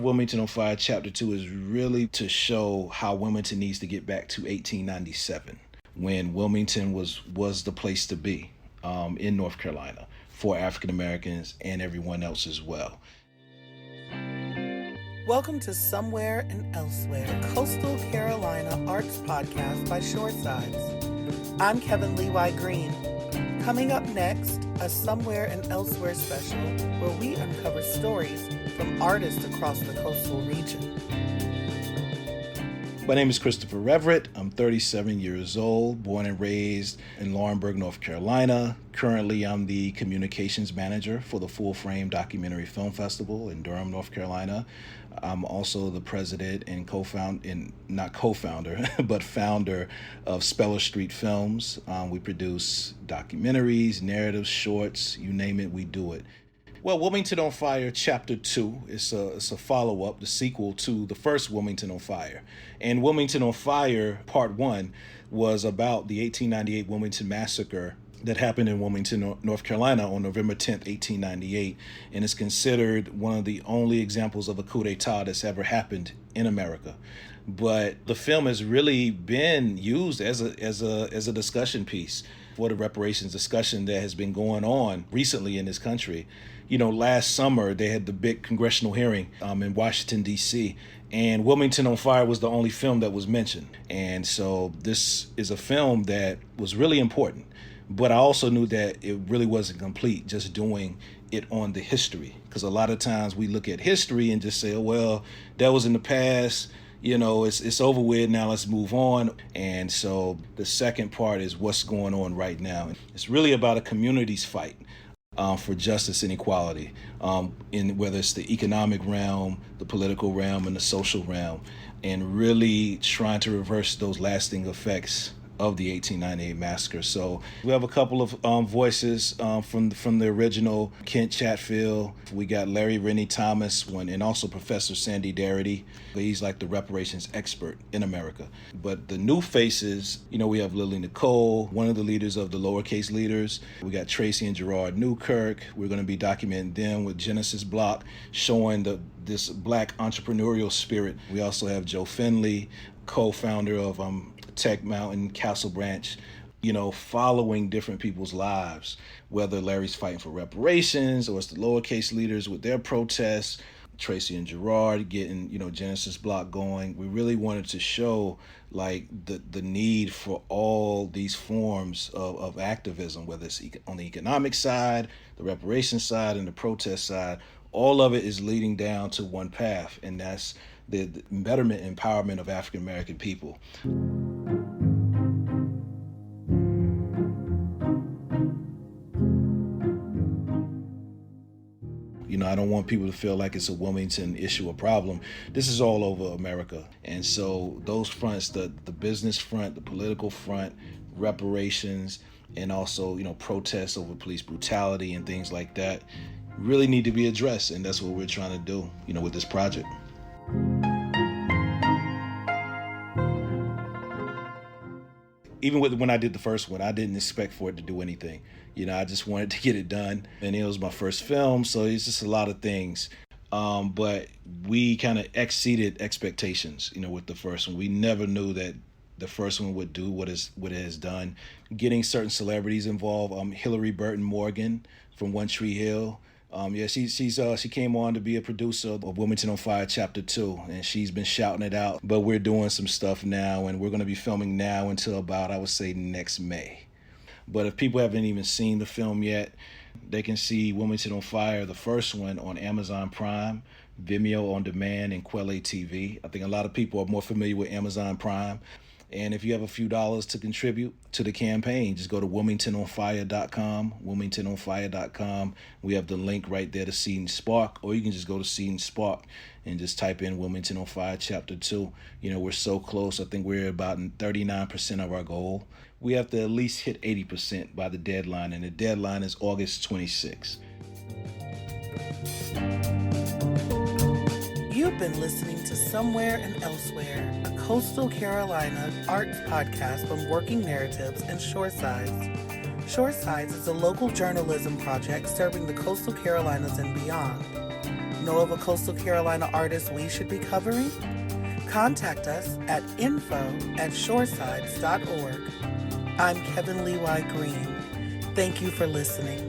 Wilmington on Fire Chapter 2 is really to show how Wilmington needs to get back to 1897, when Wilmington was the place to be in North Carolina for African Americans and everyone else as well. Welcome to Somewhere and Elsewhere, Coastal Carolina Arts Podcast by Shoresides. I'm Kevin Levi Green. Coming up next, a Somewhere and Elsewhere special where we uncover stories from artists across the coastal region. My name is Christopher Reverett. I'm 37 years old, born and raised in Laurinburg, North Carolina. Currently, I'm the communications manager for the Full Frame Documentary Film Festival in Durham, North Carolina. I'm also the president and founder of Speller Street Films. We produce documentaries, narratives, shorts, you name it, we do it. Well, Wilmington on Fire Chapter 2 is a follow-up, the sequel to the first Wilmington on Fire. And Wilmington on Fire Part 1 was about the 1898 Wilmington Massacre that happened in Wilmington, North Carolina on November 10th, 1898, and is considered one of the only examples of a coup d'etat that's ever happened in America. But the film has really been used as a discussion piece for the reparations discussion that has been going on recently in this country. You know, last summer they had the big congressional hearing in Washington, D.C., and Wilmington on Fire was the only film that was mentioned. And so this is a film that was really important. But I also knew that it really wasn't complete just doing it on the history. Because a lot of times we look at history and just say, oh, well, that was in the past. You know, it's over with, now let's move on. And so the second part is what's going on right now. It's really about a community's fight for justice and equality, in whether it's the economic realm, the political realm, and the social realm, and really trying to reverse those lasting effects of the 1898 massacre. So we have a couple of voices from the original, Kent Chatfield. We got Larry Rennie Thomas, and also Professor Sandy Darity. He's like the reparations expert in America. But the new faces, you know, we have Lily Nicole, one of the leaders of the lowercase leaders. We got Tracy and Gerard Newkirk. We're going to be documenting them with Genesis Block, showing this Black entrepreneurial spirit. We also have Joe Finley, co-founder of Tech Mountain, Castle Branch, you know, following different people's lives, whether Larry's fighting for reparations or it's the lowercase leaders with their protests, Tracy and Gerard getting, you know, Genesis Block going. We really wanted to show like the need for all these forms of activism, whether it's on the economic side, the reparations side, and the protest side. All of it is leading down to one path, and that's the betterment and empowerment of African American people. You know, I don't want people to feel like it's a Wilmington issue or problem. This is all over America. And so those fronts, the business front, the political front, reparations, and also, you know, protests over police brutality and things like that really need to be addressed. And that's what we're trying to do, you know, with this project. Even when I did the first one, I didn't expect for it to do anything. You know, I just wanted to get it done. And it was my first film, so it's just a lot of things. But we kind of exceeded expectations, you know, with the first one. We never knew that the first one would do what it has done. Getting certain celebrities involved. Hillary Burton Morgan from One Tree Hill. She came on to be a producer of Wilmington on Fire Chapter 2, and she's been shouting it out. But we're doing some stuff now, and we're going to be filming now until about, I would say, next May. But if people haven't even seen the film yet, they can see Wilmington on Fire, the first one, on Amazon Prime, Vimeo On Demand, and Quelle TV. I think a lot of people are more familiar with Amazon Prime. And if you have a few dollars to contribute to the campaign, just go to WilmingtonOnFire.com, WilmingtonOnFire.com. We have the link right there to Seed and Spark, or you can just go to Seed and Spark and just type in Wilmington on Fire Chapter 2. You know, we're so close. I think we're about 39% of our goal. We have to at least hit 80% by the deadline, and the deadline is August 26th. You've been listening to Somewhere and Elsewhere, a Coastal Carolina arts podcast from Working Narratives and Shoresides. Shoresides is a local journalism project serving the Coastal Carolinas and beyond. Know of a Coastal Carolina artist we should be covering? Contact us at info@shoresides.org. I'm Kevin Levi Green. Thank you for listening.